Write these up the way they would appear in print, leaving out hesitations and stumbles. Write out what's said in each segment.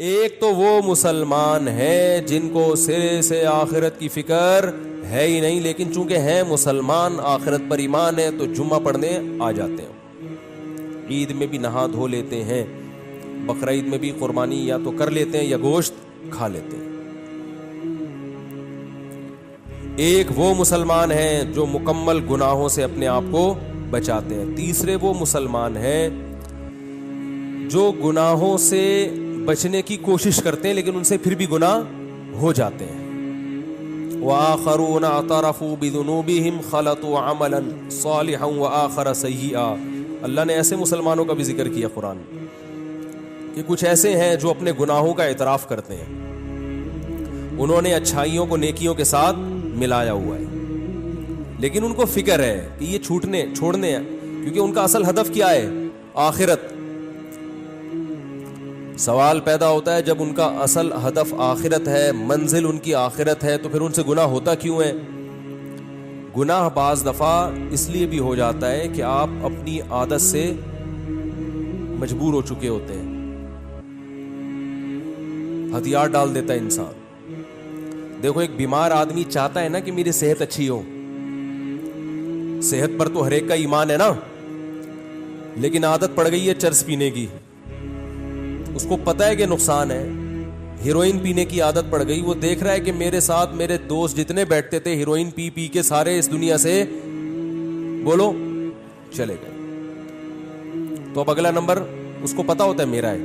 ایک تو وہ مسلمان ہیں جن کو سرے سے آخرت کی فکر ہے ہی نہیں، لیکن چونکہ ہیں مسلمان، آخرت پر ایمان ہے، تو جمعہ پڑھنے آ جاتے ہیں، عید میں بھی نہا دھو لیتے ہیں، بقرعید میں بھی قربانی یا تو کر لیتے ہیں یا گوشت کھا لیتے ہیں۔ ایک وہ مسلمان ہیں جو مکمل گناہوں سے اپنے آپ کو بچاتے ہیں۔ تیسرے وہ مسلمان ہیں جو گناہوں سے بچنے کی کوشش کرتے ہیں لیکن ان سے پھر بھی گناہ ہو جاتے ہیں۔ وآخرون اعترفوا بذنوبهم خلطوا عملا صالحا وآخر سیئا۔ اللہ نے ایسے مسلمانوں کا بھی ذکر کیا قرآن کہ کچھ ایسے ہیں جو اپنے گناہوں کا اعتراف کرتے ہیں، انہوں نے اچھائیوں کو نیکیوں کے ساتھ ملایا ہوا ہے، لیکن ان کو فکر ہے کہ یہ چھوڑنے ہیں، کیونکہ ان کا اصل ہدف کیا ہے؟ آخرت۔ سوال پیدا ہوتا ہے جب ان کا اصل ہدف آخرت ہے، منزل ان کی آخرت ہے، تو پھر ان سے گناہ ہوتا کیوں ہے؟ گناہ بعض دفعہ اس لیے بھی ہو جاتا ہے کہ آپ اپنی عادت سے مجبور ہو چکے ہوتے ہیں، ہتھیار ڈال دیتا ہے انسان۔ دیکھو ایک بیمار آدمی چاہتا ہے نا کہ میری صحت اچھی ہو، صحت پر تو ہر ایک کا ایمان ہے نا، لیکن عادت پڑ گئی ہے چرس پینے کی، اس کو پتا ہے کہ نقصان ہے، ہیروئن پینے کی عادت پڑ گئی، وہ دیکھ رہا ہے کہ میرے ساتھ میرے دوست جتنے بیٹھتے تھے ہیروئن پی پی کے سارے اس دنیا سے بولو چلے گئے، تو اب اگلا نمبر اس کو پتا ہوتا ہے میرا ہے،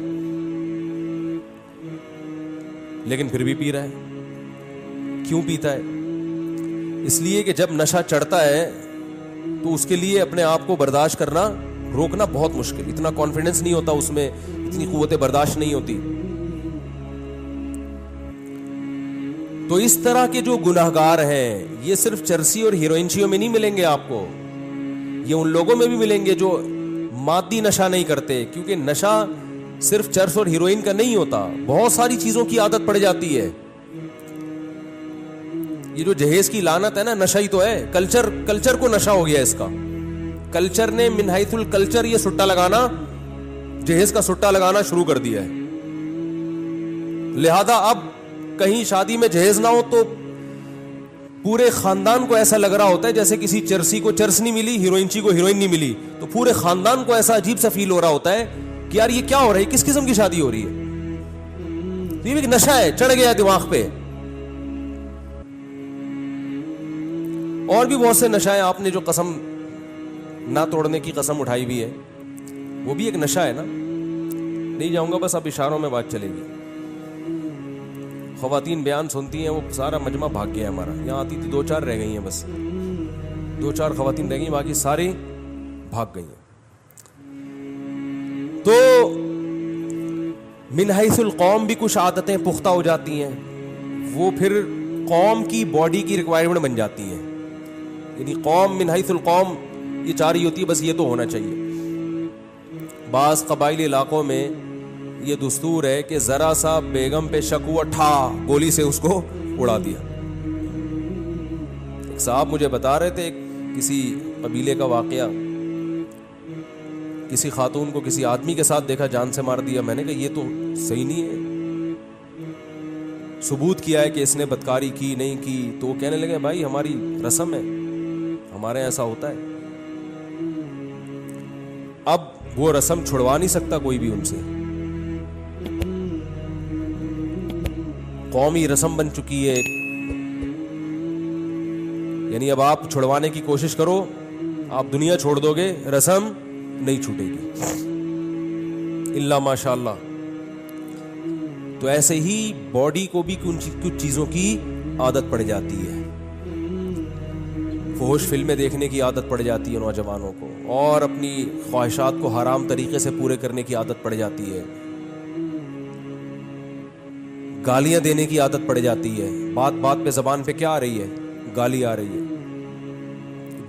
لیکن پھر بھی پی رہا ہے۔ کیوں پیتا ہے؟ اس لیے کہ جب نشہ چڑھتا ہے تو اس کے لیے اپنے آپ کو برداشت کرنا، روکنا بہت مشکل، اتنا کانفیڈنس نہیں ہوتا اس میں، اتنی قوت برداشت نہیں ہوتی۔ تو اس طرح کے جو گناہگار ہیں یہ صرف چرسی اور ہیروئنچیوں میں نہیں ملیں گے آپ کو، یہ ان لوگوں میں بھی ملیں گے جو مادی نشہ نہیں کرتے، کیونکہ نشہ صرف چرس اور ہیروئن کا نہیں ہوتا، بہت ساری چیزوں کی عادت پڑ جاتی ہے۔ یہ جو جہیز کی لعنت ہے نا، نشہ ہی تو ہے، کلچر کو نشہ ہو گیا اس کا، کلچر نے من حیث الکلچر یہ سٹا لگانا، جہیز کا سٹا لگانا شروع کر دیا ہے، لہذا اب کہیں شادی میں جہیز نہ ہو تو پورے خاندان کو ایسا لگ رہا ہوتا ہے جیسے کسی چرسی کو چرس نہیں ملی، ہیروئنچی کو ہیروئن نہیں ملی، تو پورے خاندان کو ایسا عجیب سا فیل ہو رہا ہوتا ہے کہ یار یہ کیا ہو رہا ہے، کس قسم کی شادی ہو رہی ہے؟ یہ بھی ایک نشہ ہے، چڑھ گیا دماغ پہ۔ اور بھی بہت سے نشہ ہیں، آپ نے جو قسم نہ توڑنے کی قسم اٹھائی بھی ہے وہ بھی ایک نشہ ہے نا، نہیں جاؤں گا، بس اب اشاروں میں بات چلے گی۔ خواتین بیان سنتی ہیں، وہ سارا مجمع بھاگ گیا ہے ہمارا، یہاں آتی تھی 2-4 رہ گئی ہیں، بس 2-4 خواتین رہ گئی، باقی ساری بھاگ گئی ہیں۔ تو من حیث القوم بھی کچھ عادتیں پختہ ہو جاتی ہیں، وہ پھر قوم کی باڈی کی ریکوائرمنٹ بن جاتی ہیں، یعنی قوم من حیث القوم یہ چاہ رہی ہوتی ہے بس یہ تو ہونا چاہیے۔ بعض قبائلی علاقوں میں یہ دستور ہے کہ ذرا سا بیگم پہ شک ہوا، ٹھا گولی سے اس کو اڑا دیا۔ ایک صاحب مجھے بتا رہے تھے کسی قبیلے کا واقعہ، کسی خاتون کو کسی آدمی کے ساتھ دیکھا، جان سے مار دیا۔ میں نے کہا یہ تو صحیح نہیں ہے، ثبوت کیا ہے کہ اس نے بدکاری کی نہیں کی، تو وہ کہنے لگے بھائی ہماری رسم ہے، ہمارے ایسا ہوتا ہے۔ اب وہ رسم چھڑوا نہیں سکتا کوئی بھی ان سے، قومی رسم بن چکی ہے، یعنی اب آپ چھڑوانے کی کوشش کرو، آپ دنیا چھوڑ دو گے، رسم نہیں چھوٹے گی الا ماشاء اللہ۔ تو ایسے ہی باڈی کو بھی کچھ چیزوں کی عادت پڑ جاتی ہے، فحش فلمیں دیکھنے کی عادت پڑ جاتی ہے نوجوانوں کو، اور اپنی خواہشات کو حرام طریقے سے پورے کرنے کی عادت پڑ جاتی ہے، گالیاں دینے کی عادت پڑ جاتی ہے، بات بات پہ زبان پہ کیا آ رہی ہے؟ گالی آ رہی ہے،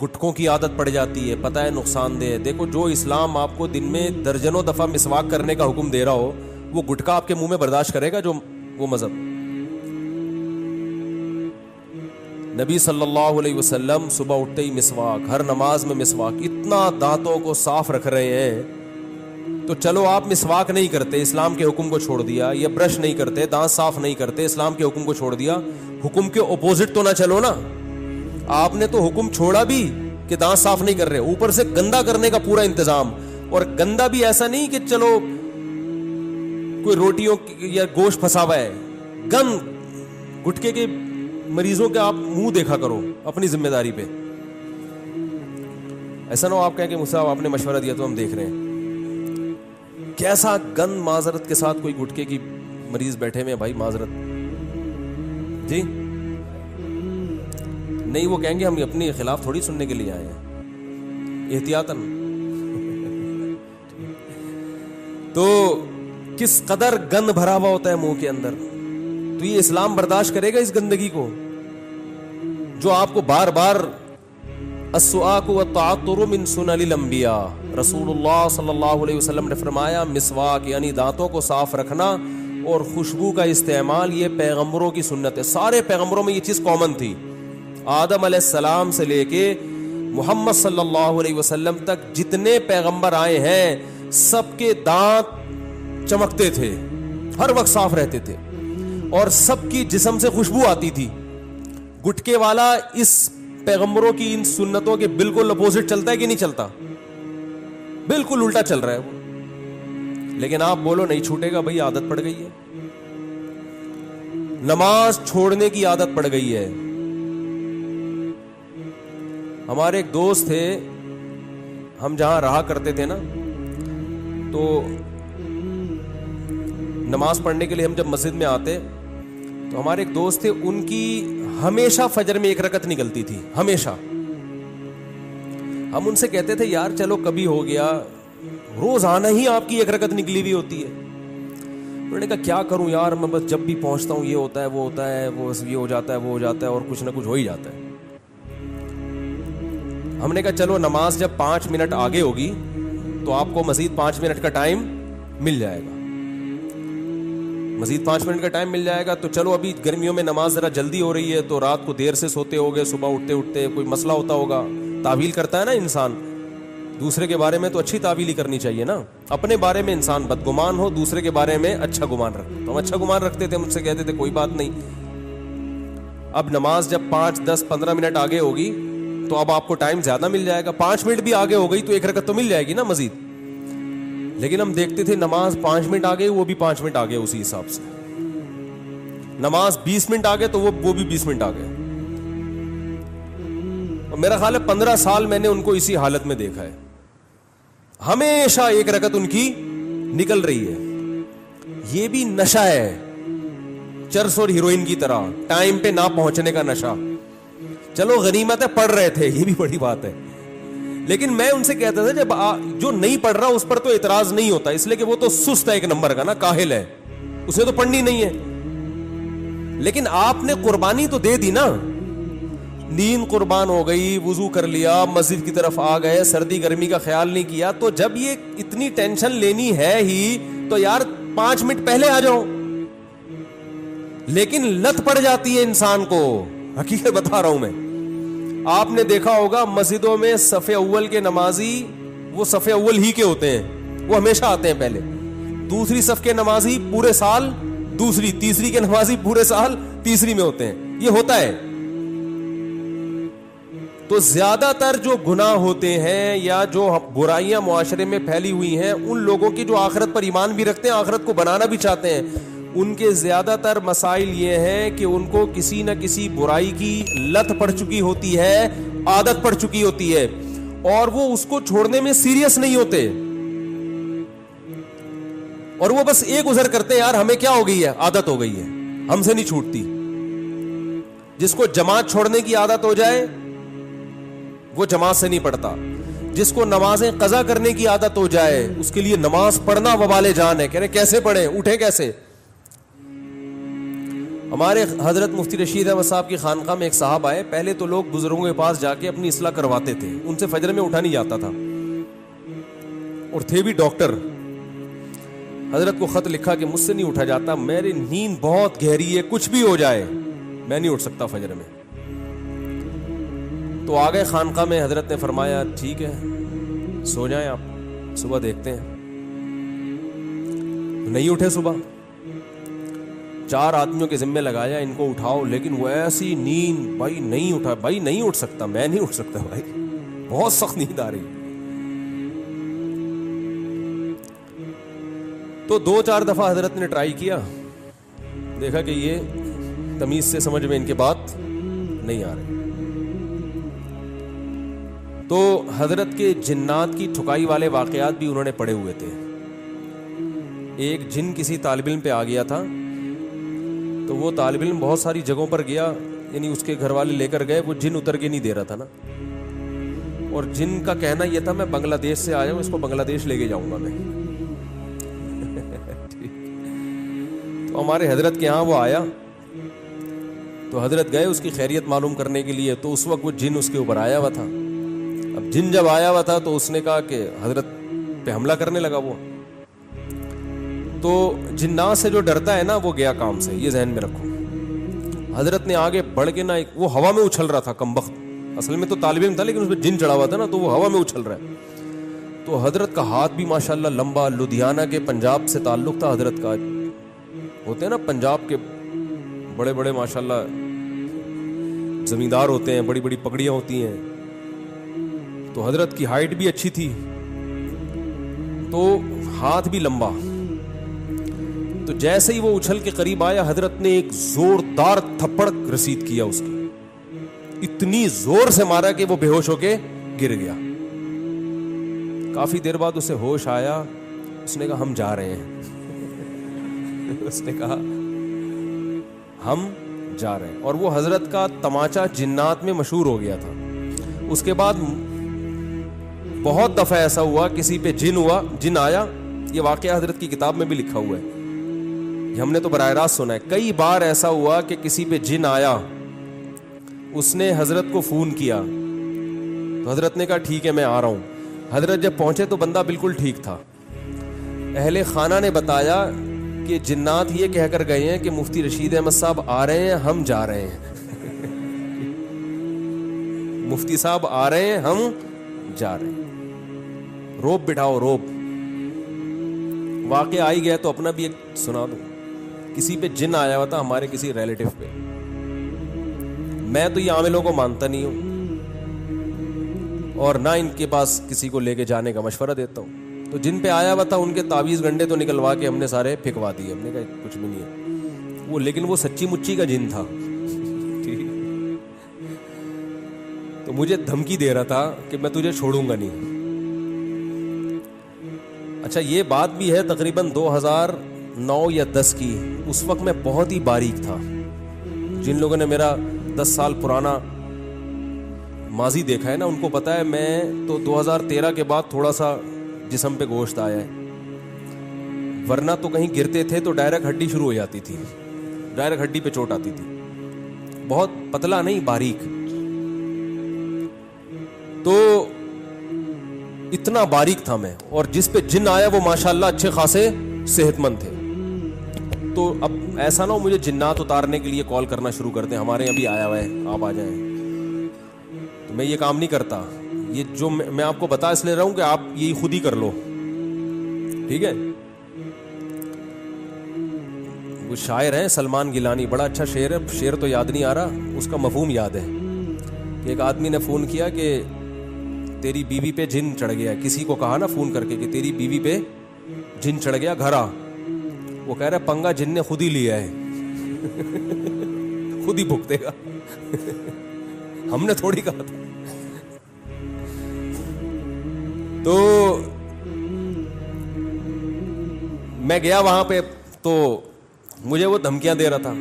گٹکوں کی عادت پڑ جاتی ہے، پتہ ہے نقصان دہ ہے۔ دیکھو جو اسلام آپ کو دن میں درجنوں دفعہ مسواک کرنے کا حکم دے رہا ہو، وہ گٹکا آپ کے منہ میں برداشت کرے گا جو وہ مذہب؟ نبی صلی اللہ علیہ وسلم صبح اٹھتے ہی مسواک، ہر نماز میں مسواک، اتنا دانتوں کو صاف رکھ رہے ہیں، تو چلو آپ مسواک نہیں کرتے, اسلام کے حکم کو چھوڑ دیا, یا برش نہیں کرتے, دانت صاف نہیں کرتے, اسلام کے حکم کو چھوڑ دیا, حکم کے اپوزٹ تو نہ چلو نا. آپ نے تو حکم چھوڑا بھی کہ دانت صاف نہیں کر رہے, اوپر سے گندا کرنے کا پورا انتظام, اور گندا بھی ایسا نہیں کہ چلو کوئی روٹیوں یا گوشت پھنسا ہوا ہے, گند گٹکے کے مریضوں کے آپ منہ دیکھا کرو اپنی ذمہ داری پہ. ایسا نہ ہو آپ کہیں کہ مجھ سے آپ نے مشورہ دیا تو ہم دیکھ رہے ہیں. کیسا گند معذرت کے ساتھ کوئی گٹکے کی مریض بیٹھے ہوئے بھائی, معذرت جی نہیں, وہ کہیں گے ہم اپنے خلاف تھوڑی سننے کے لیے آئے ہیں, احتیاطاً. تو کس قدر گند بھرا ہوا ہوتا ہے منہ کے اندر, تو یہ اسلام برداشت کرے گا اس گندگی کو جو آپ کو بار بار. السواک والتعطر من سنن الانبیاء, رسول اللہ صلی اللہ علیہ وسلم نے فرمایا مسواک یعنی دانتوں کو صاف رکھنا اور خوشبو کا استعمال یہ پیغمبروں کی سنت ہے. سارے پیغمبروں میں یہ چیز کامن تھی. آدم علیہ السلام سے لے کے محمد صلی اللہ علیہ وسلم تک جتنے پیغمبر آئے ہیں سب کے دانت چمکتے تھے, ہر وقت صاف رہتے تھے, اور سب کی جسم سے خوشبو آتی تھی. گٹکے والا اس پیغمبروں کی ان سنتوں کے بالکل اپوزٹ چلتا ہے کہ نہیں چلتا؟ بالکل الٹا چل رہا ہے وہ. لیکن آپ بولو نہیں چھوٹے گا بھائی, عادت پڑ گئی ہے, نماز چھوڑنے کی عادت پڑ گئی ہے. ہمارے ایک دوست تھے, ہم جہاں رہا کرتے تھے نا, تو نماز پڑھنے کے لیے ہم جب مسجد میں آتے تو ہمارے ایک دوست تھے, ان کی ہمیشہ فجر میں 1 رکعت نکلتی تھی, ہمیشہ. ہم ان سے کہتے تھے یار چلو کبھی ہو گیا, روزانہ ہی آپ کی 1 رکعت نکلی ہوئی ہوتی ہے. انہوں نے کہا کیا کروں یار, میں بس جب بھی پہنچتا ہوں یہ ہوتا ہے وہ ہوتا ہے, وہ یہ ہو جاتا ہے وہ ہو جاتا ہے, اور کچھ نہ کچھ ہو ہی جاتا ہے. ہم نے کہا چلو نماز جب 5 منٹ آگے ہوگی تو آپ کو مزید 5 منٹ کا ٹائم مل جائے گا, مزید 5 منٹ کا ٹائم مل جائے گا. تو چلو ابھی گرمیوں میں نماز ذرا جلدی ہو رہی ہے تو رات کو دیر سے سوتے ہوگے, صبح اٹھتے اٹھتے کوئی مسئلہ ہوتا ہوگا. تعویل کرتا ہے نا انسان, دوسرے کے بارے میں تو اچھی تعویل ہی کرنی چاہیے نا. اپنے بارے میں انسان بدگمان ہو, دوسرے کے بارے میں اچھا گمان رکھتے. تو ہم اچھا گمان رکھتے تھے, مجھ سے کہتے تھے کوئی بات نہیں. اب نماز جب 5, 10, 15 منٹ آگے ہوگی تو اب آپ کو ٹائم زیادہ مل جائے گا. 5 منٹ بھی آگے ہو گئی تو 1 رکعت تو مل جائے گی نا مزید. لیکن ہم دیکھتے تھے نماز 5 منٹ آگے, وہ بھی 5 منٹ آگے اسی حساب سے. نماز 20 منٹ آگے تو وہ بھی 20 منٹ آگے. اور میرا خیال ہے 15 سال میں نے ان کو اسی حالت میں دیکھا ہے, ہمیشہ 1 رکعت ان کی نکل رہی ہے. یہ بھی نشہ ہے, چرس اور ہیروئن کی طرح, ٹائم پہ نہ پہنچنے کا نشہ. چلو غنیمت ہے پڑھ رہے تھے, یہ بھی بڑی بات ہے. لیکن میں ان سے کہتا تھا جب جو نہیں پڑھ رہا اس پر تو اعتراض نہیں ہوتا, اس لیے کہ وہ تو سست ہے, 1 نمبر کا نا, کاہل ہے, اسے تو پڑھنی نہیں ہے. لیکن آپ نے قربانی تو دے دی نا, نیند قربان ہو گئی, وضو کر لیا, مسجد کی طرف آ گئے, سردی گرمی کا خیال نہیں کیا. تو جب یہ اتنی ٹینشن لینی ہے ہی تو یار 5 منٹ پہلے آ جاؤ. لیکن لت پڑ جاتی ہے انسان کو, حقیقت بتا رہا ہوں میں. آپ نے دیکھا ہوگا مسجدوں میں صف اول کے نمازی وہ صف اول ہی کے ہوتے ہیں, وہ ہمیشہ آتے ہیں پہلے. دوسری صف کے نمازی پورے سال دوسری, تیسری کے نمازی پورے سال تیسری میں ہوتے ہیں. یہ ہوتا ہے. تو زیادہ تر جو گناہ ہوتے ہیں یا جو برائیاں معاشرے میں پھیلی ہوئی ہیں, ان لوگوں کی جو آخرت پر ایمان بھی رکھتے ہیں, آخرت کو بنانا بھی چاہتے ہیں, ان کے زیادہ تر مسائل یہ ہیں کہ ان کو کسی نہ کسی برائی کی لت پڑ چکی ہوتی ہے, عادت پڑ چکی ہوتی ہے, اور وہ اس کو چھوڑنے میں سیریس نہیں ہوتے, اور وہ بس ایک گزر کرتے ہیں, یار ہمیں کیا ہو گئی ہے, عادت ہو گئی ہے, ہم سے نہیں چھوٹتی. جس کو جماعت چھوڑنے کی عادت ہو جائے وہ جماعت سے نہیں پڑھتا. جس کو نمازیں قضا کرنے کی عادت ہو جائے اس کے لیے نماز پڑھنا وبال جان ہے. کہہ رہے کیسے پڑھیں, اٹھیں کیسے. ہمارے حضرت مفتی رشید احمد صاحب کی خانقاہ میں ایک صاحب آئے. پہلے تو لوگ بزرگوں کے پاس جا کے اپنی اصلاح کرواتے تھے, ان سے فجر میں اٹھا نہیں جاتا تھا, اور تھے بھی ڈاکٹر. حضرت کو خط لکھا کہ مجھ سے نہیں اٹھا جاتا, میری نیند بہت گہری ہے, کچھ بھی ہو جائے میں نہیں اٹھ سکتا فجر میں. تو آ گئے خانقاہ میں, حضرت نے فرمایا ٹھیک ہے سو جائیں آپ, صبح دیکھتے ہیں. نہیں اٹھے صبح. 4 آدمیوں کے ذمے لگایا ان کو اٹھاؤ, لیکن وہ ایسی نیند, بھائی نہیں اٹھا, بھائی نہیں اٹھ سکتا, میں نہیں اٹھ سکتا بھائی, بہت سخت نیند آ رہی. تو 2-4 دفعہ حضرت نے ٹرائی کیا, دیکھا کہ یہ تمیز سے سمجھ میں ان کے بات نہیں آ رہی. تو حضرت کے جنات کی ٹھکائی والے واقعات بھی انہوں نے پڑھے ہوئے تھے. ایک جن کسی طالب علم پہ آ گیا تھا, تو وہ طالب علم بہت ساری جگہوں پر گیا, یعنی اس کے گھر والے لے کر گئے, وہ جن اتر کے نہیں دے رہا تھا نا, اور جن کا کہنا یہ تھا میں بنگلہ دیش سے آیا ہوں, اس کو بنگلہ دیش لے کے جاؤں گا میں. تو ہمارے حضرت کے ہاں وہ آیا, تو حضرت گئے اس کی خیریت معلوم کرنے کے لیے. تو اس وقت وہ جن اس کے اوپر آیا ہوا تھا. اب جن جب آیا ہوا تھا تو اس نے کہا کہ حضرت پہ حملہ کرنے لگا وہ. تو جنات سے جو ڈرتا ہے نا وہ گیا کام سے, یہ ذہن میں رکھو. حضرت نے آگے بڑھ کے نا, وہ ہوا میں اچھل رہا تھا کمبخت, اصل میں تو طالب علم تھا لیکن اس پہ جن چڑھا ہوا تھا نا, تو وہ ہوا میں اچھل رہا ہے. تو حضرت کا ہاتھ بھی ماشاءاللہ لمبا, لدھیانہ کے پنجاب سے تعلق تھا حضرت کا. ہوتے ہیں نا پنجاب کے بڑے بڑے ماشاءاللہ زمیندار ہوتے ہیں, بڑی بڑی پگڑیاں ہوتی ہیں. تو حضرت کی ہائٹ بھی اچھی تھی, تو ہاتھ بھی لمبا. تو جیسے ہی وہ اچھل کے قریب آیا, حضرت نے ایک زوردار تھپڑ رسید کیا اس کی, اتنی زور سے مارا کہ وہ بے ہوش ہو کے گر گیا. کافی دیر بعد اسے ہوش آیا, اس نے کہا ہم جا رہے ہیں. اس نے کہا ہم جا رہے ہیں. اور وہ حضرت کا تماچا جنات میں مشہور ہو گیا تھا. اس کے بعد بہت دفعہ ایسا ہوا کسی پہ جن آیا. یہ واقعہ حضرت کی کتاب میں بھی لکھا ہوا ہے, یہ ہم نے تو براہ راست سنا ہے. کئی بار ایسا ہوا کہ کسی پہ جن آیا, اس نے حضرت کو فون کیا, تو حضرت نے کہا ٹھیک ہے میں آ رہا ہوں. حضرت جب پہنچے تو بندہ بالکل ٹھیک تھا. اہل خانہ نے بتایا کہ جنات یہ کہہ کر گئے ہیں کہ مفتی رشید احمد صاحب آ رہے ہیں, ہم جا رہے ہیں. مفتی صاحب آ رہے ہیں, ہم جا رہے ہیں. روب بٹھاؤ, روب. واقعہ آئی گیا تو اپنا بھی ایک سنا دوں. کسی پہ جن آیا ہوا تھا, ہمارے کسی ریلیٹو پہ. میں تو یہ عاملوں کو مانتا نہیں ہوں, اور نہ ان کے پاس کسی کو لے کے جانے کا مشورہ دیتا ہوں. تو جن پہ آیا ہوا تھا ان کے تعویذ گنڈے تو نکلوا کے ہم نے سارے پھینکوا دیے. ہم نے کہا کچھ بھی نہیں ہے وہ, لیکن وہ سچی مچی کا جن تھا. تو مجھے دھمکی دے رہا تھا کہ میں تجھے چھوڑوں گا نہیں. اچھا یہ بات بھی ہے تقریباً 2009 یا 10 کی. اس وقت میں بہت ہی باریک تھا. جن لوگوں نے میرا 10 سال پرانا ماضی دیکھا ہے نا, ان کو پتا ہے میں تو 2013 کے بعد تھوڑا سا جسم پہ گوشت آیا ہے, ورنہ تو کہیں گرتے تھے تو ڈائریکٹ ہڈی شروع ہو جاتی تھی, ڈائریکٹ ہڈی پہ چوٹ آتی تھی. بہت پتلا نہیں, باریک. تو اتنا باریک تھا میں, اور جس پہ جن آیا وہ ماشاءاللہ اچھے خاصے صحت مند تھے. تو اب ایسا نہ ہو مجھے جنات اتارنے کے لیے کال کرنا شروع کر دیں, ہمارے یہاں بھی آیا ہوا ہے آپ آ جائیں. تو میں یہ کام نہیں کرتا. یہ جو میں آپ کو بتا اس لیے رہا ہوں کہ آپ یہی خود ہی کر لو, ٹھیک ہے. وہ شاعر ہیں سلمان گیلانی, بڑا اچھا شعر ہے, شعر تو یاد نہیں آ رہا, اس کا مفہوم یاد ہے. ایک آدمی نے فون کیا کہ تیری بیوی پہ جن چڑھ گیا. کسی کو کہا نا فون کر کے کہ تیری بیوی پہ جن چڑھ گیا, گھر آ. وہ کہہ رہا پنگا جن نے خود ہی لیا ہے, خود ہی بھگتے گا, ہم نے تھوڑی کہا تھا. تو میں گیا وہاں پہ, تو مجھے وہ دھمکیاں دے رہا تھا,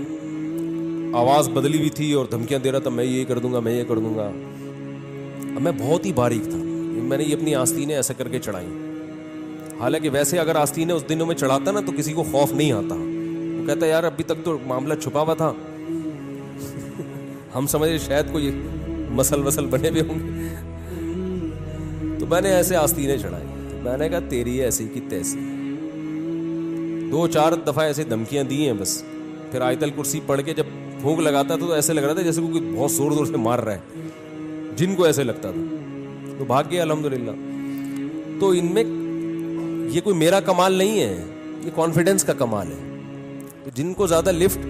آواز بدلی بھی تھی اور دھمکیاں دے رہا تھا, میں یہ کر دوں گا, میں یہ کر دوں گا. اب میں بہت ہی باریک تھا, میں نے یہ اپنی آستینیں ایسے کر کے چڑھائیں. حالانکہ ویسے اگر آستینیں اس دنوں میں چڑھاتا نا تو کسی کو خوف نہیں آتا. وہ کہتا یار ابھی تک تو معاملہ چھپا ہوا تھا, ہم سمجھے شاید کوئی مسل وسل بنے ہوئے ہوں گے. تو میں نے ایسے آستینیں چڑھائی. میں نے کہا تیری ایسی کی تیسی. 2-4 دفعہ ایسے دھمکیاں دی ہیں بس. پھر آیت الکرسی پڑھ کے جب پھونک لگاتا تو ایسے لگ رہا تھا جیسے کوئی بہت زور زور سے مار رہا ہے, جن کو ایسے لگتا تھا. تو بھاگ گیا الحمدللہ. تو ان میں یہ کوئی میرا کمال نہیں ہے, یہ کانفیڈنس کا کمال ہے. تو جن کو زیادہ لفٹ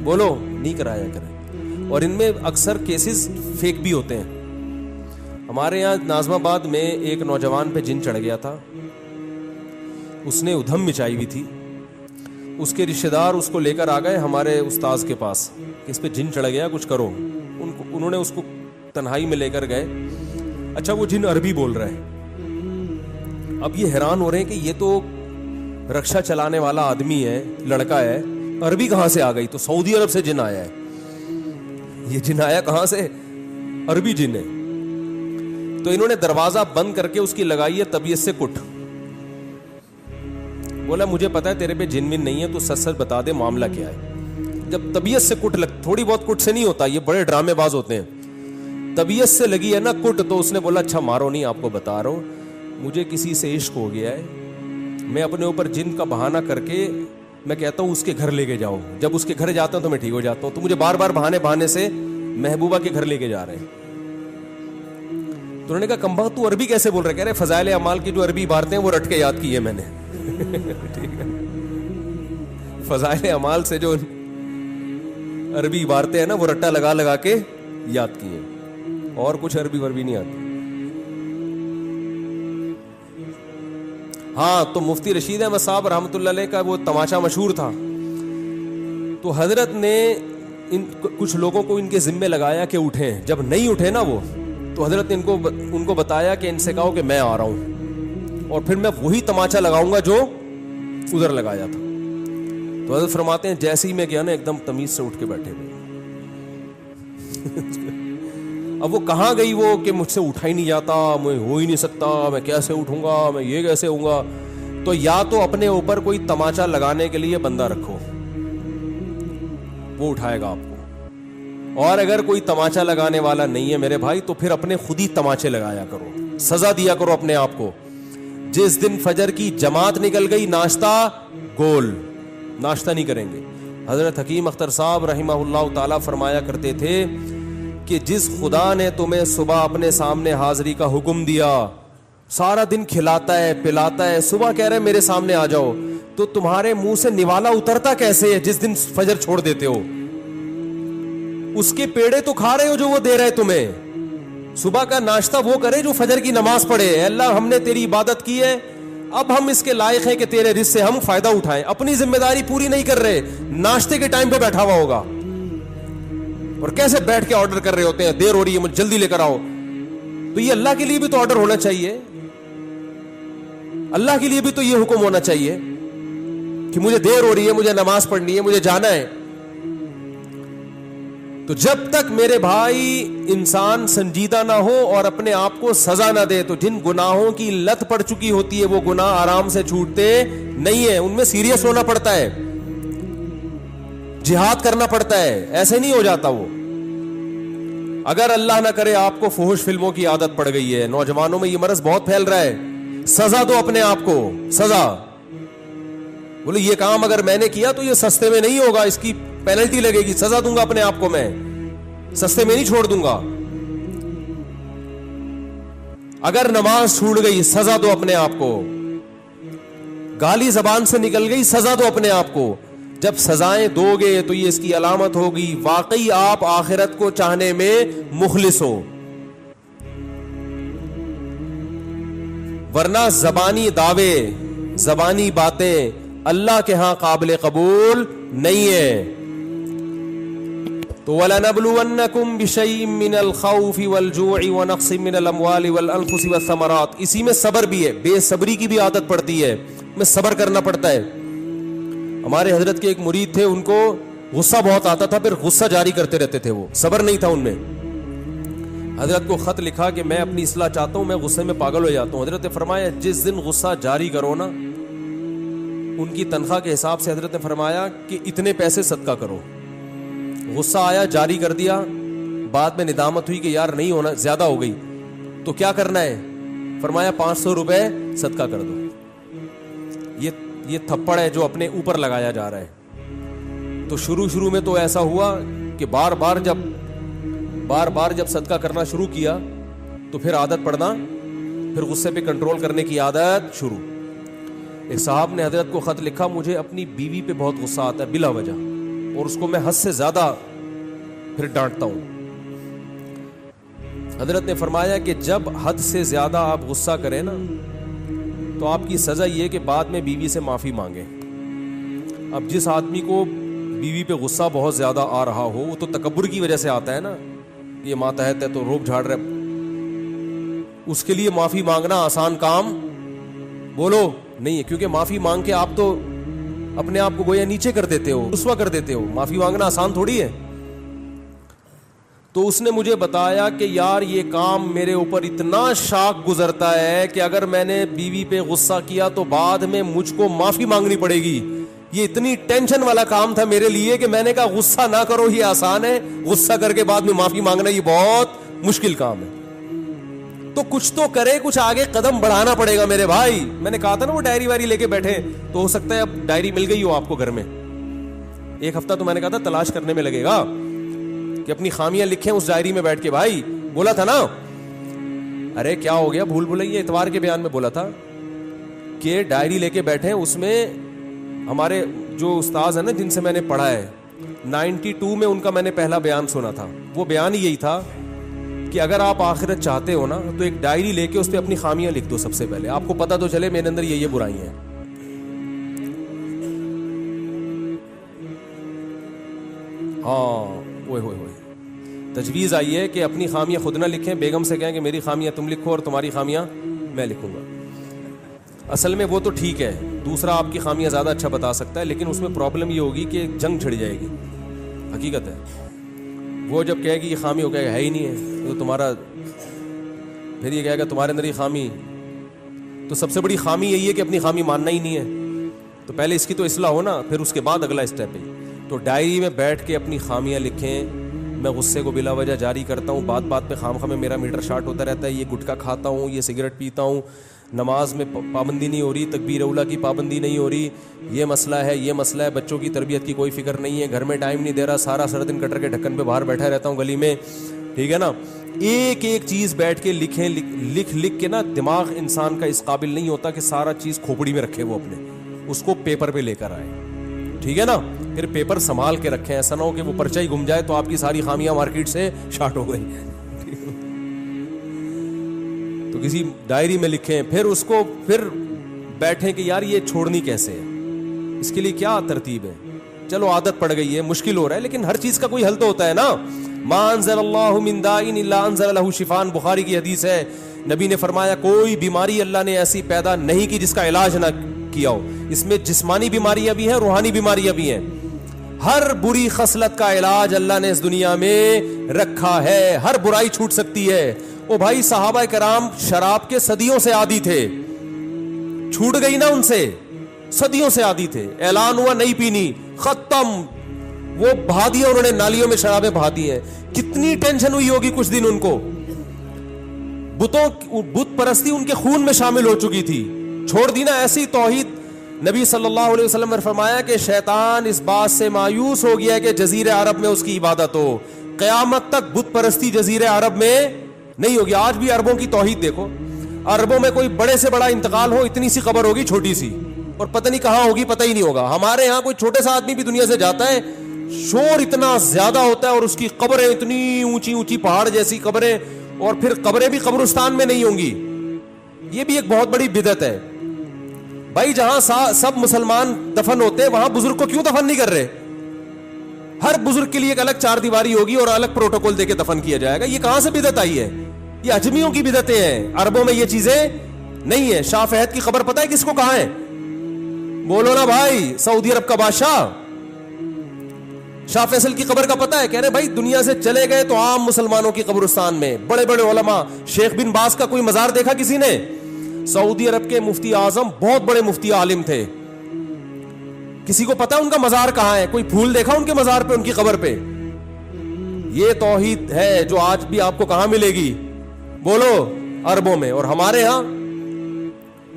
بولو نہیں کرایا کریں. اور ان میں اکثر کیسز فیک بھی ہوتے ہیں. ہمارے یہاں ناظم آباد میں ایک نوجوان پہ جن چڑھ گیا تھا, اس نے ادھم مچائی ہوئی تھی. اس کے رشتہ دار اس کو لے کر آ گئے ہمارے استاذ کے پاس کہ اس پہ جن چڑھ گیا, کچھ کرو. انہوں نے اس کو تنہائی میں لے کر گئے. اچھا وہ جن عربی بول رہا ہے. اب یہ حیران ہو رہے ہیں کہ یہ تو رکشا چلانے والا آدمی ہے, لڑکا ہے, عربی کہاں سے آ گئی؟ تو سعودی عرب سے جن آیا ہے. یہ جن آیا کہاں سے؟ عربی جن ہے. تو انہوں نے دروازہ بند کر کے اس کی لگائی ہے طبیعت سے کٹ. بولا مجھے پتا ہے تیرے پہ جن ون نہیں ہے, تو سچ سچ بتا دے معاملہ کیا ہے. جب طبیعت سے کٹ تھوڑی بہت کٹ سے نہیں ہوتا, یہ بڑے ڈرامے باز ہوتے ہیں. طبیعت سے لگی ہے نا کٹ, تو اس نے بولا اچھا مارو نہیں, آپ کو بتا رہا ہوں مجھے کسی سے عشق ہو گیا ہے, میں اپنے اوپر جن کا بہانہ کر کے میں کہتا ہوں اس کے گھر لے کے جاؤ. جب اس کے گھر جاتا ہوں تو میں ٹھیک ہو جاتا ہوں. تو مجھے بار بار بہانے سے محبوبہ کے گھر لے کے جا رہے ہیں. تو انہوں نے کہا کمبخت تو عربی کیسے بول رہے؟ کہہ رہے فضائل اعمال کی جو عربی عبارتیں ہیں وہ رٹ کے یاد کی ہے میں نے. ٹھیک ہے, فضائل اعمال سے جو عربی عبارتیں ہیں نا وہ رٹا لگا لگا کے یاد کی ہیں, اور کچھ عربی وربی نہیں آتی. ہاں تو مفتی رشید احمد صاحب رحمۃ اللہ علیہ کا وہ تماشا مشہور تھا. تو حضرت نے کچھ لوگوں کو ان کے ذمے لگایا کہ اٹھیں. جب نہیں اٹھے نا وہ, تو حضرت نے ان کو بتایا کہ ان سے کہو کہ میں آ رہا ہوں, اور پھر میں وہی تماچا لگاؤں گا جو ادھر لگایا تھا. تو حضرت فرماتے ہیں جیسے ہی میں گیا نا ایک دم تمیز سے اٹھ کے بیٹھے ہوئے. اب وہ کہاں گئی وہ کہ مجھ سے اٹھا ہی نہیں جاتا, میں ہو ہی نہیں سکتا, میں کیسے اٹھوں گا, میں یہ کیسے ہوں گا. تو یا تو اپنے اوپر کوئی تماچا لگانے کے لیے بندہ رکھو, وہ اٹھائے گا آپ کو. اور اگر کوئی تماچا لگانے والا نہیں ہے میرے بھائی, تو پھر اپنے خود ہی تماچے لگایا کرو, سزا دیا کرو اپنے آپ کو. جس دن فجر کی جماعت نکل گئی ناشتہ گول, ناشتہ نہیں کریں گے. حضرت حکیم اختر صاحب رحمہ اللہ تعالی فرمایا کرتے تھے کہ جس خدا نے تمہیں صبح اپنے سامنے حاضری کا حکم دیا, سارا دن کھلاتا ہے پلاتا ہے, صبح کہہ رہے میرے سامنے آ جاؤ, تو تمہارے منہ سے نوالا اترتا کیسے ہے جس دن فجر چھوڑ دیتے ہو؟ اس کے پیڑے تو کھا رہے ہو جو وہ دے رہے تمہیں. صبح کا ناشتہ وہ کرے جو فجر کی نماز پڑھے. اے اللہ ہم نے تیری عبادت کی ہے, اب ہم اس کے لائق ہیں کہ تیرے رزق سے ہم فائدہ اٹھائیں. اپنی ذمہ داری پوری نہیں کر رہے, ناشتے کے ٹائم پہ بیٹھا ہوا ہوگا اور کیسے بیٹھ کے آرڈر کر رہے ہوتے ہیں, دیر ہو رہی ہے مجھے جلدی لے کر آؤ. تو یہ اللہ کے لیے بھی تو آرڈر ہونا چاہیے, اللہ کے لیے بھی تو یہ حکم ہونا چاہیے کہ مجھے دیر ہو رہی ہے, مجھے نماز پڑھنی ہے, مجھے جانا ہے. تو جب تک میرے بھائی انسان سنجیدہ نہ ہو اور اپنے آپ کو سزا نہ دے, تو جن گناہوں کی لت پڑ چکی ہوتی ہے وہ گناہ آرام سے چھوٹتے نہیں ہیں, ان میں سیریس ہونا پڑتا ہے, جہاد کرنا پڑتا ہے, ایسے نہیں ہو جاتا وہ. اگر اللہ نہ کرے آپ کو فحش فلموں کی عادت پڑ گئی ہے, نوجوانوں میں یہ مرض بہت پھیل رہا ہے, سزا دو اپنے آپ کو, سزا. بولے یہ کام اگر میں نے کیا تو یہ سستے میں نہیں ہوگا, اس کی پینلٹی لگے گی, سزا دوں گا اپنے آپ کو, میں سستے میں نہیں چھوڑ دوں گا. اگر نماز چھوٹ گئی سزا دو اپنے آپ کو, گالی زبان سے نکل گئی سزا دو اپنے آپ کو. جب سزائیں دو گے تو یہ اس کی علامت ہوگی واقعی آپ آخرت کو چاہنے میں مخلص ہو. ورنہ زبانی دعوے, زبانی باتیں اللہ کے ہاں قابل قبول نہیں ہے. تو وَلَنَبْلُوَنَّكُمْ بِشَيْءٍ مِّنَ الْخَوْفِ وَالْجُوعِ وَنَقْصٍ مِّنَ الْأَمْوَالِ وَالْأَنفُسِ وَالثَّمَرَاتِ. اسی میں صبر بھی ہے, بے صبری کی بھی عادت پڑتی ہے, میں صبر کرنا پڑتا ہے. ہمارے حضرت کے ایک مرید تھے, ان کو غصہ بہت آتا تھا, پھر غصہ جاری کرتے رہتے تھے, وہ صبر نہیں تھا ان میں. حضرت کو خط لکھا کہ میں اپنی اصلاح چاہتا ہوں, میں غصے میں پاگل ہو جاتا ہوں. حضرت نے فرمایا جس دن غصہ جاری کرو نا, ان کی تنخواہ کے حساب سے حضرت نے فرمایا کہ اتنے پیسے صدقہ کرو. غصہ آیا, جاری کر دیا, بعد میں ندامت ہوئی کہ یار نہیں ہونا, زیادہ ہو گئی, تو کیا کرنا ہے؟ فرمایا 500 روپے صدقہ کر دو. یہ تھپڑ ہے جو اپنے اوپر لگایا جا رہا ہے. تو شروع میں تو ایسا ہوا کہ بار بار جب صدقہ کرنا شروع کیا تو پھر عادت پڑنا, پھر غصے پہ کنٹرول کرنے کی عادت شروع. ایک صاحب نے حضرت کو خط لکھا, مجھے اپنی بیوی پہ بہت غصہ آتا ہے بلا وجہ, اور اس کو میں حد سے زیادہ پھر ڈانٹتا ہوں. حضرت نے فرمایا کہ جب حد سے زیادہ آپ غصہ کریں نا تو آپ کی سزا یہ کہ بعد میں بیوی سے معافی مانگیں. اب جس آدمی کو بیوی پہ غصہ بہت زیادہ آ رہا ہو, وہ تو تکبر کی وجہ سے آتا ہے نا, یہ ماتحت ہے تو روب جھاڑ رہے, اس کے لیے معافی مانگنا آسان کام بولو نہیں ہے, کیونکہ معافی مانگ کے آپ تو اپنے آپ کو گویا نیچے کر دیتے ہو, رسوا کر دیتے ہو. معافی مانگنا آسان تھوڑی ہے. تو اس نے مجھے بتایا کہ یار یہ کام میرے اوپر اتنا شاق گزرتا ہے کہ اگر میں نے بیوی پہ غصہ کیا تو بعد میں مجھ کو معافی مانگنی پڑے گی. یہ اتنی ٹینشن والا کام تھا میرے لیے کہ میں نے کہا غصہ نہ کرو, یہ آسان ہے, غصہ کر کے بعد میں معافی مانگنا یہ بہت مشکل کام ہے. تو کچھ تو کرے, کچھ آگے قدم بڑھانا پڑے گا میرے بھائی. میں نے کہا تھا نا وہ ڈائری وائری لے کے بیٹھے, تو ہو سکتا ہے اب ڈائری مل گئی ہو آپ کو گھر میں. ایک ہفتہ تو میں نے کہا تھا تلاش کرنے میں لگے گا کہ اپنی خامیاں لکھیں اس ڈائری میں بیٹھ کے. بھائی بولا تھا نا, ارے کیا ہو گیا بھول بھلائیے, اتوار کے بیان میں بولا تھا کہ ڈائری لے کے بیٹھے. اس میں ہمارے جو استاذ ہیں نا جن سے میں نے پڑھا ہے, 92 میں ان کا میں نے پہلا بیان سنا تھا. وہ بیان ہی یہی تھا کہ اگر آپ آخرت چاہتے ہو نا تو ایک ڈائری لے کے اس پہ اپنی خامیاں لکھ دو. سب سے پہلے آپ کو پتا تو چلے میرے اندر یہ برائی ہیں. ہاں ہوئے تجویز آئی ہے کہ اپنی خامیاں خود نہ لکھیں, بیگم سے کہیں کہ میری خامیاں تم لکھو اور تمہاری خامیاں میں لکھوں گا. اصل میں وہ تو ٹھیک ہے, دوسرا آپ کی خامیاں زیادہ اچھا بتا سکتا ہے, لیکن اس میں پرابلم یہ ہوگی کہ جنگ چھڑ جائے گی. حقیقت ہے, وہ جب کہے گی یہ خامی ہو کہے گا ہے ہی نہیں ہے تو تمہارا, پھر یہ کہے گا تمہارے اندر یہ خامی. تو سب سے بڑی خامی یہی ہے کہ اپنی خامی ماننا ہی نہیں ہے. تو پہلے اس کی تو اصلاح ہو نا, پھر اس کے بعد اگلا اسٹیپ ہے. تو ڈائری میں بیٹھ کے اپنی خامیاں لکھیں. میں غصے کو بلا وجہ جاری کرتا ہوں, بات بات پہ خام خامے میرا میٹر شارٹ ہوتا رہتا ہے. یہ گٹکا کھاتا ہوں, یہ سگریٹ پیتا ہوں, نماز میں پابندی نہیں ہو رہی, تکبیر اولا کی پابندی نہیں ہو رہی, یہ مسئلہ ہے یہ مسئلہ ہے, بچوں کی تربیت کی کوئی فکر نہیں ہے, گھر میں ٹائم نہیں دے رہا, سارا دن کٹر کے ڈھکن پہ باہر بیٹھا رہتا ہوں گلی میں. ٹھیک ہے نا, ایک ایک چیز بیٹھ کے لکھیں. لکھ کے نا دماغ انسان کا اس قابل نہیں ہوتا کہ سارا چیز کھوپڑی میں رکھے, وہ اپنے اس کو پیپر پہ لے کر آئے. ٹھیک ہے نا, پھر پیپر سنبھال کے رکھیں, ایسا نہ ہو کہ وہ پرچہ ہی گم جائے تو آپ کی ساری خامیاں مارکیٹ سے شارٹ ہو گئی. تو کسی ڈائری میں لکھیں, پھر اس کو پھر بیٹھیں کہ یار یہ چھوڑنی کیسے ہے, اس کے لیے کیا ترتیب ہے. چلو عادت پڑ گئی ہے, مشکل ہو رہا ہے, لیکن ہر چیز کا کوئی حل تو ہوتا ہے نا. ما انزل اللہ من داء الا انزل له شفاء, بخاری کی حدیث ہے. نبی نے فرمایا کوئی بیماری اللہ نے ایسی پیدا نہیں کی جس کا علاج نہ کیا ہو. اس میں جسمانی بیماریاں بھی ہیں, روحانی بیماریاں بھی ہیں. ہر بری خصلت کا علاج اللہ نے اس دنیا میں رکھا ہے, ہر برائی چھوٹ سکتی ہے. او بھائی صحابہ کرام شراب کے صدیوں سے عادی تھے, چھوٹ گئی نا ان سے, صدیوں سے عادی تھے. اعلان ہوا نہیں پینی, ختم, وہ بہا دیا انہوں نے, نالیوں میں شرابیں بہا دی ہیں. کتنی ٹینشن ہوئی ہوگی کچھ دن ان کو, بت پرستی ان کے خون میں شامل ہو چکی تھی, چھوڑ دی نا ایسی توحید. نبی صلی اللہ علیہ وسلم نے فرمایا کہ شیطان اس بات سے مایوس ہو گیا کہ جزیرے عرب میں اس کی عبادت ہو, قیامت تک بت پرستی جزیرے عرب میں نہیں ہوگی. آج بھی عربوں کی توحید دیکھو, عربوں میں کوئی بڑے سے بڑا انتقال ہو, اتنی سی قبر ہوگی چھوٹی سی, اور پتہ نہیں کہاں ہوگی, پتہ ہی نہیں ہوگا. ہمارے یہاں کوئی چھوٹے سا آدمی بھی دنیا سے جاتا ہے, شور اتنا زیادہ ہوتا ہے, اور اس کی قبریں اتنی اونچی اونچی پہاڑ جیسی قبریں, اور پھر قبریں بھی قبرستان میں نہیں ہوں گی. یہ بھی ایک بہت بڑی بدعت ہے. بھائی جہاں سب مسلمان دفن ہوتے ہیں وہاں بزرگ کو کیوں دفن نہیں کر رہے؟ ہر بزرگ کے لیے ایک الگ چار دیواری ہوگی اور الگ پروٹوکول دے کے دفن کیا جائے گا. یہ کہاں سے بدعت آئی ہے؟ یہ اجمیوں کی بدعتیں ہیں, عربوں میں یہ چیزیں نہیں ہے. شاہ فہد کی قبر پتہ ہے کس کو کہاں ہے؟ بولو نا بھائی, سعودی عرب کا بادشاہ شاہ فیصل کی قبر کا پتہ ہے؟ کہہ رہے بھائی دنیا سے چلے گئے تو عام مسلمانوں کی قبرستان میں بڑے بڑے علماء. شیخ بن باز کا کوئی مزار دیکھا کسی نے؟ سعودی عرب کے مفتی اعظم بہت بڑے مفتی عالم تھے, کسی کو پتا ان کا مزار کہاں ہے؟ کوئی پھول دیکھا ان کے مزار پہ, ان کی قبر پہ؟ یہ توحید ہے جو آج بھی آپ کو کہاں ملے گی؟ بولو, عربوں میں. اور ہمارے ہاں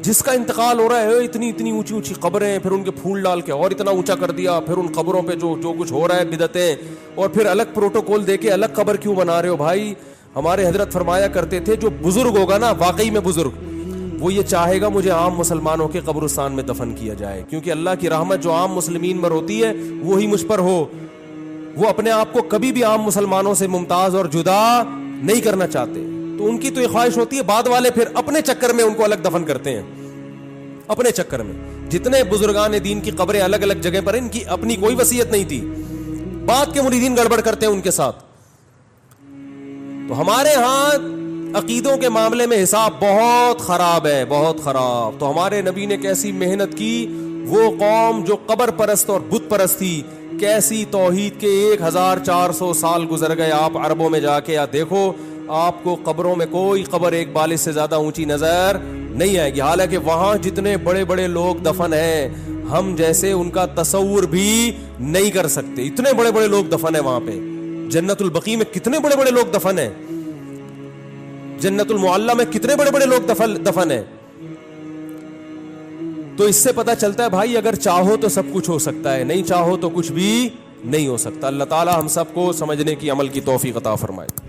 جس کا انتقال ہو رہا ہے اتنی اتنی اونچی اونچی قبریں, پھر ان کے پھول ڈال کے اور اتنا اونچا کر دیا, پھر ان قبروں پہ جو کچھ ہو رہا ہے بدعتیں, اور پھر الگ پروٹوکول دے کے الگ قبر کیوں بنا رہے ہو؟ بھائی ہمارے حضرت فرمایا کرتے تھے جو بزرگ ہوگا نا, واقعی میں بزرگ, وہ یہ چاہے گا مجھے عام مسلمانوں کے قبرستان میں دفن کیا جائے, کیونکہ اللہ کی رحمت جو عام مسلمین پر ہوتی ہے وہی مجھ پر ہو. وہ اپنے آپ کو کبھی بھی عام مسلمانوں سے ممتاز اور جدا نہیں کرنا چاہتے, تو ان کی تو یہ خواہش ہوتی ہے. بعد والے پھر اپنے چکر میں ان کو الگ دفن کرتے ہیں, اپنے چکر میں. جتنے بزرگان دین کی قبریں الگ الگ جگہ پر, ان کی اپنی کوئی وصیت نہیں تھی, بعد کے مریدین گڑبڑ کرتے ہیں ان کے ساتھ. تو ہمارے ہاں عقیدوں کے معاملے میں حساب بہت خراب ہے, بہت خراب. تو ہمارے نبی نے کیسی محنت کی, وہ قوم جو قبر پرست اور بت پرست تھی, کیسی توحید کے 1400 سال گزر گئے. آپ عربوں میں جا کے یا دیکھو, آپ کو قبروں میں کوئی قبر ایک بالش سے زیادہ اونچی نظر نہیں آئے گی. حالانکہ وہاں جتنے بڑے بڑے لوگ دفن ہیں, ہم جیسے ان کا تصور بھی نہیں کر سکتے. اتنے بڑے بڑے لوگ دفن ہیں وہاں پہ. جنت البقیع میں کتنے بڑے بڑے لوگ دفن ہیں, جنت المعلی میں کتنے بڑے بڑے لوگ دفن ہیں. تو اس سے پتہ چلتا ہے بھائی, اگر چاہو تو سب کچھ ہو سکتا ہے, نہیں چاہو تو کچھ بھی نہیں ہو سکتا. اللہ تعالی ہم سب کو سمجھنے کی, عمل کی توفیق عطا فرمائے.